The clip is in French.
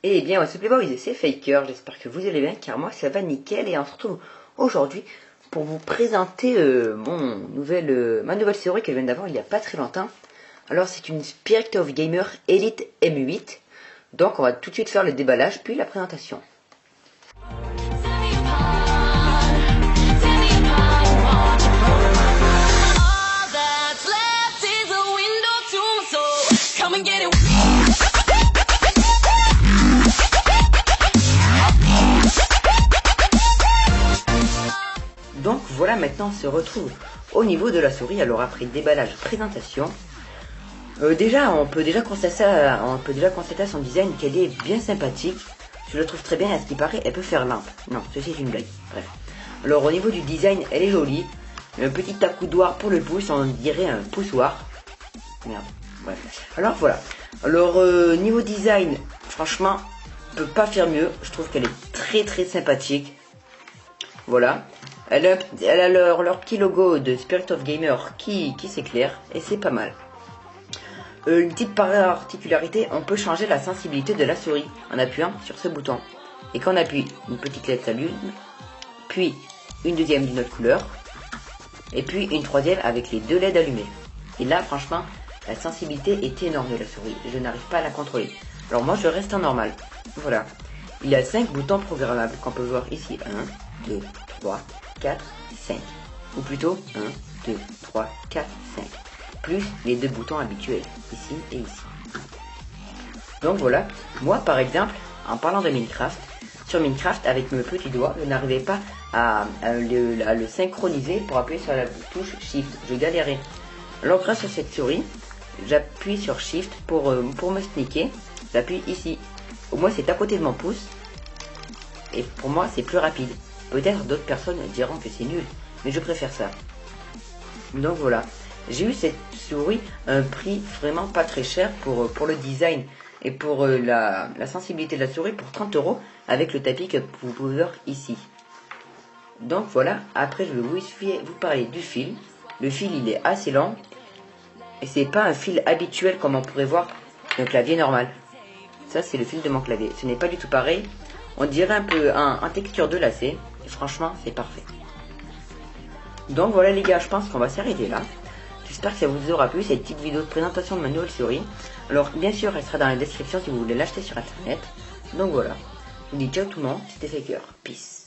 Eh bien, c'est Playboy, c'est Faker, j'espère que vous allez bien, car moi ça va nickel, et on se retrouve aujourd'hui pour vous présenter ma nouvelle série que je viens d'avoir il n'y a pas très longtemps. Alors c'est une Spirit of Gamer Elite M8, donc on va tout de suite faire le déballage, puis la présentation. Donc voilà, maintenant on se retrouve au niveau de la souris. Alors après déballage, présentation, on peut déjà constater à son design qu'elle est bien sympathique. Je le trouve très bien, à ce qui paraît elle peut faire lampe. Non, ceci est une blague, bref. Alors au niveau du design, elle est jolie. Un petit accoudoir pour le pouce, on dirait un poussoir. Merde, bref. Alors voilà. Alors niveau design, franchement, on peut pas faire mieux. Je trouve qu'elle est très sympathique. Voilà. Elle a leur petit logo de Spirit of Gamer qui s'éclaire, et c'est pas mal. Une petite particularité, on peut changer la sensibilité de la souris en appuyant sur ce bouton. Et quand on appuie, une petite LED s'allume, puis une deuxième d'une autre couleur, et puis une troisième avec les deux LED allumées. Et là, franchement, la sensibilité est énorme de la souris, je n'arrive pas à la contrôler. Alors moi, je reste en normal. Voilà. Il y a 5 boutons programmables qu'on peut voir ici. 1, 2, 3, 4, 5. Ou plutôt 1, 2, 3, 4, 5. Plus les 2 boutons habituels, ici et ici. Donc voilà, moi par exemple, en parlant de Minecraft, sur Minecraft, avec mes petits doigts, je n'arrivais pas à le synchroniser pour appuyer sur la touche Shift. Je galérais. Alors grâce à cette souris, j'appuie sur Shift pour me sneaker. J'appuie ici. Au moins c'est à côté de mon pouce. Et pour moi c'est plus rapide. Peut-être d'autres personnes diront que c'est nul, mais je préfère ça. Donc voilà. J'ai eu cette souris à un prix vraiment pas très cher pour le design et pour la sensibilité de la souris, pour 30 € avec le tapis que vous pouvez voir ici. Donc voilà, après je vais vous parler du fil. Le fil il est assez long et c'est pas un fil habituel comme on pourrait voir d'un clavier normal. Ça c'est le fil de mon clavier, ce n'est pas du tout pareil. On dirait un peu en texture de lacet et franchement c'est parfait. Donc voilà les gars, je pense qu'on va s'arrêter là. J'espère que ça vous aura plu, cette petite vidéo de présentation de ma nouvelle souris. Alors bien sûr elle sera dans la description si vous voulez l'acheter sur internet. Donc voilà, je vous dis ciao tout le monde, c'était Faker, peace.